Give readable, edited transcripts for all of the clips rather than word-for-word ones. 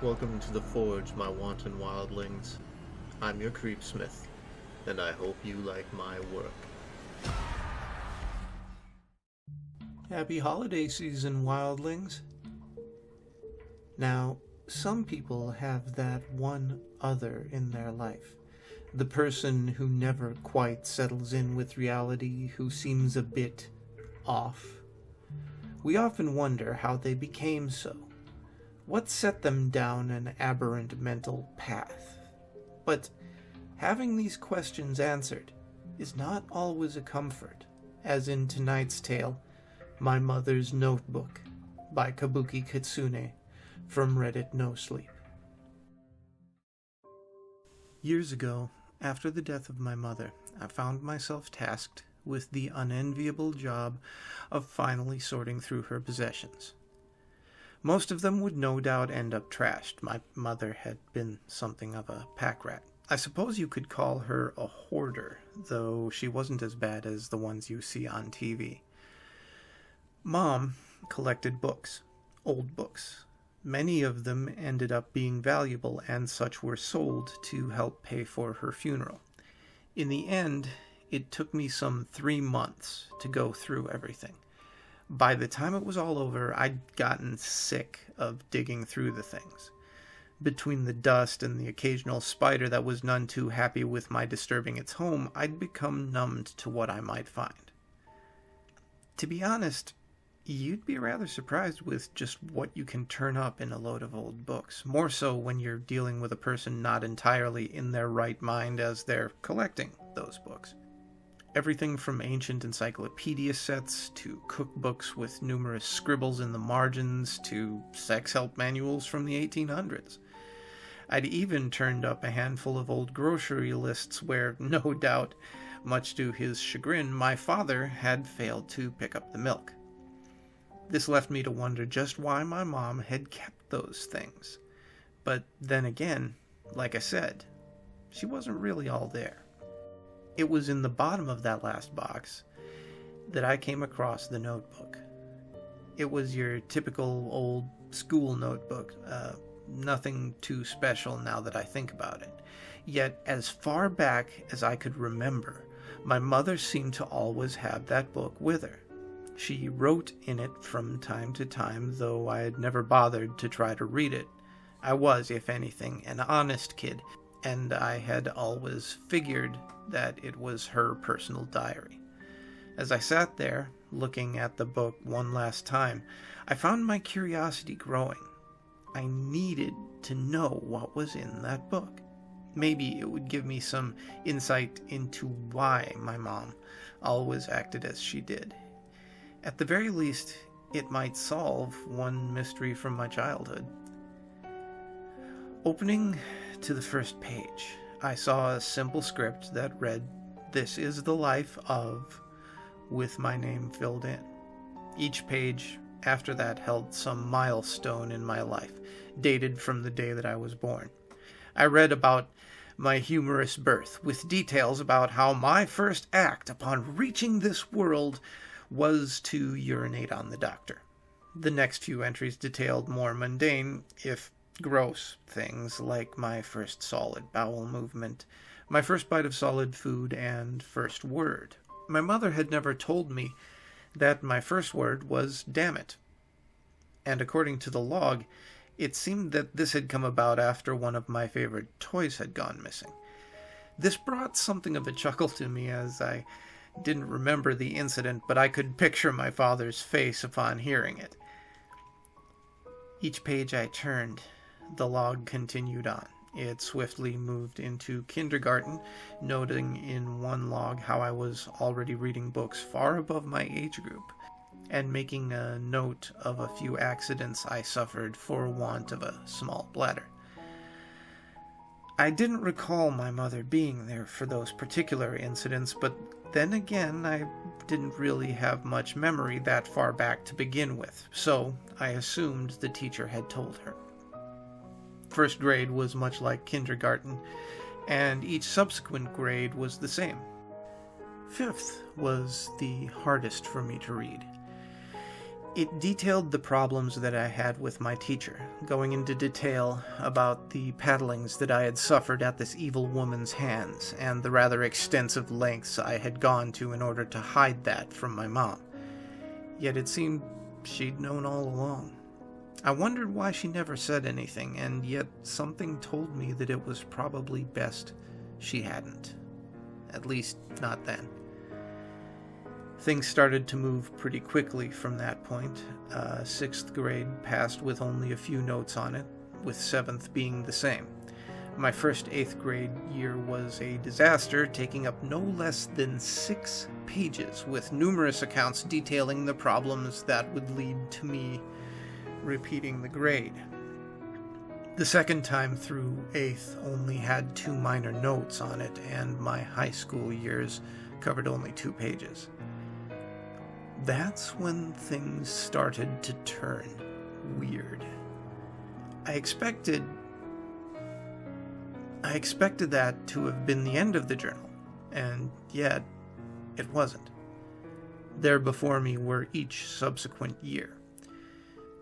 Welcome to the Forge, my wanton wildlings. I'm your creepsmith, and I hope you like my work. Happy holiday season, wildlings. Now, some people have that one other in their life. The person who never quite settles in with reality, who seems a bit off. We often wonder how they became so. What set them down an aberrant mental path? But having these questions answered is not always a comfort, as in tonight's tale, My Mother's Notebook by KabukiKitsune from Reddit Nosleep. Years ago, after the death of my mother, I found myself tasked with the unenviable job of finally sorting through her possessions. Most of them would no doubt end up trashed. My mother had been something of a pack rat. I suppose you could call her a hoarder, though she wasn't as bad as the ones you see on TV. Mom collected books, old books. Many of them ended up being valuable, and such were sold to help pay for her funeral. In the end, it took me some 3 months to go through everything. By the time it was all over, I'd gotten sick of digging through the things. Between the dust and the occasional spider that was none too happy with my disturbing its home, I'd become numbed to what I might find. To be honest, you'd be rather surprised with just what you can turn up in a load of old books, more so when you're dealing with a person not entirely in their right mind as they're collecting those books. Everything from ancient encyclopedia sets to cookbooks with numerous scribbles in the margins to sex help manuals from the 1800s. I'd even turned up a handful of old grocery lists where, no doubt, much to his chagrin, my father had failed to pick up the milk. This left me to wonder just why my mom had kept those things. But then again, like I said, she wasn't really all there. It was in the bottom of that last box that I came across the notebook. It was your typical old school notebook, nothing too special now that I think about it. Yet, as far back as I could remember, my mother seemed to always have that book with her. She wrote in it from time to time, though I had never bothered to try to read it. I was, if anything, an honest kid, and I had always figured that it was her personal diary. As I sat there, looking at the book one last time, I found my curiosity growing. I needed to know what was in that book. Maybe it would give me some insight into why my mom always acted as she did. At the very least, it might solve one mystery from my childhood. Opening to the first page, I saw a simple script that read, "This is the life of," with my name filled in. Each page after that held some milestone in my life, dated from the day that I was born. I read about my humorous birth, with details about how my first act upon reaching this world was to urinate on the doctor. The next few entries detailed more mundane, if gross, things like my first solid bowel movement, my first bite of solid food, and first word. My mother had never told me that my first word was "damn it." And according to the log, it seemed that this had come about after one of my favorite toys had gone missing. This brought something of a chuckle to me, as I didn't remember the incident, but I could picture my father's face upon hearing it. Each page I turned, the log continued on. It swiftly moved into kindergarten, noting in one log how I was already reading books far above my age group, and making a note of a few accidents I suffered for want of a small bladder. I didn't recall my mother being there for those particular incidents, but then again, I didn't really have much memory that far back to begin with, so I assumed the teacher had told her. First grade was much like kindergarten, and each subsequent grade was the same. Fifth was the hardest for me to read. It detailed the problems that I had with my teacher, going into detail about the paddlings that I had suffered at this evil woman's hands, and the rather extensive lengths I had gone to in order to hide that from my mom. Yet it seemed she'd known all along. I wondered why she never said anything, and yet something told me that it was probably best she hadn't. At least, not then. Things started to move pretty quickly from that point. 6th grade passed with only a few notes on it, with 7th being the same. My first 8th grade year was a disaster, taking up no less than 6 pages, with numerous accounts detailing the problems that would lead to me repeating the grade. The second time through 8th only had 2 minor notes on it, and my high school years covered only 2 pages. That's when things started to turn weird. I expected that to have been the end of the journal, and yet it wasn't. There before me were each subsequent year.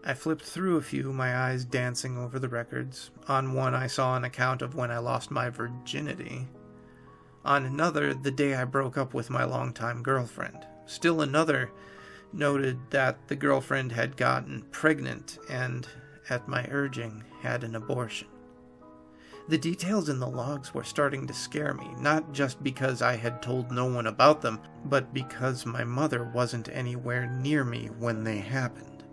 I flipped through a few, my eyes dancing over the records. On one I saw an account of when I lost my virginity. On another, the day I broke up with my longtime girlfriend. Still another noted that the girlfriend had gotten pregnant and, at my urging, had an abortion. The details in the logs were starting to scare me, not just because I had told no one about them, but because my mother wasn't anywhere near me when they happened.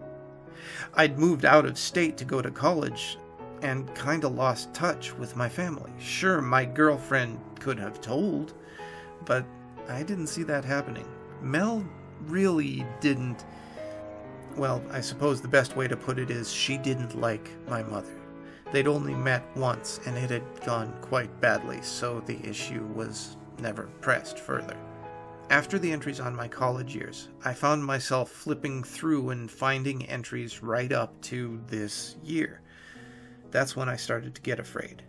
I'd moved out of state to go to college and kinda lost touch with my family. Sure, my girlfriend could have told, but I didn't see that happening. Mel really didn't. Well, I suppose the best way to put it is she didn't like my mother. They'd only met once, and it had gone quite badly, so the issue was never pressed further. After the entries on my college years, I found myself flipping through and finding entries right up to this year. That's when I started to get afraid.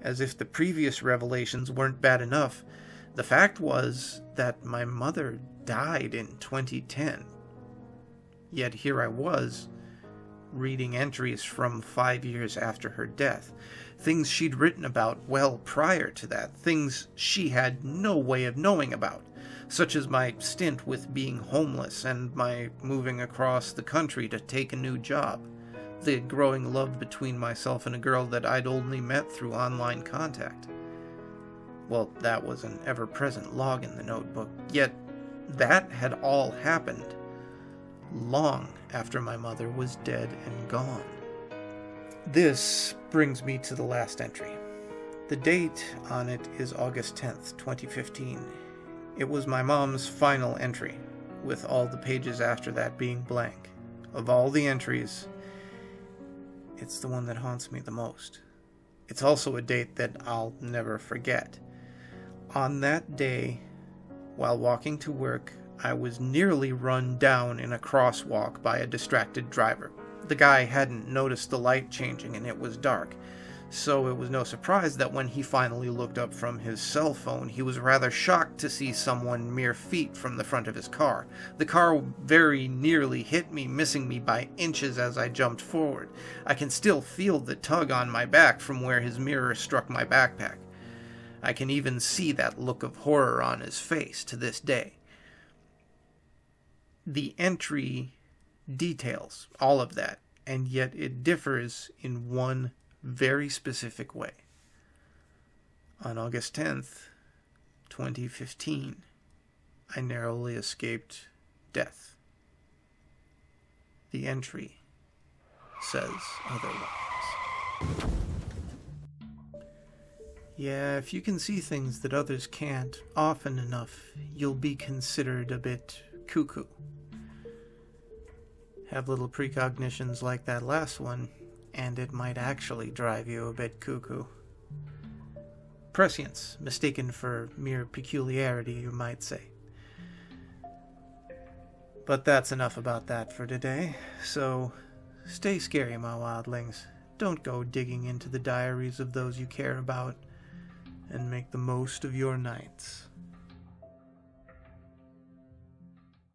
As if the previous revelations weren't bad enough, the fact was that my mother died in 2010. Yet here I was, reading entries from 5 years after her death. Things she'd written about well prior to that. Things she had no way of knowing about. Such as my stint with being homeless and my moving across the country to take a new job. The growing love between myself and a girl that I'd only met through online contact. Well, that was an ever-present log in the notebook. Yet that had all happened long after my mother was dead and gone. This brings me to the last entry. The date on it is August 10th, 2015. It was my mom's final entry, with all the pages after that being blank. Of all the entries, it's the one that haunts me the most. It's also a date that I'll never forget. On that day, while walking to work, I was nearly run down in a crosswalk by a distracted driver. The guy hadn't noticed the light changing and it was dark, so it was no surprise that when he finally looked up from his cell phone, he was rather shocked to see someone mere feet from the front of his car. The car very nearly hit me, missing me by inches as I jumped forward. I can still feel the tug on my back from where his mirror struck my backpack. I can even see that look of horror on his face to this day. The entry details all of that, and yet it differs in one very specific way. On August 10th, 2015, I narrowly escaped death. The entry says otherwise. Yeah, if you can see things that others can't often enough, you'll be considered a bit cuckoo. Have little precognitions like that last one, and it might actually drive you a bit cuckoo. Prescience, mistaken for mere peculiarity, you might say. But that's enough about that for today, so stay scary, my wildlings. Don't go digging into the diaries of those you care about, and make the most of your nights.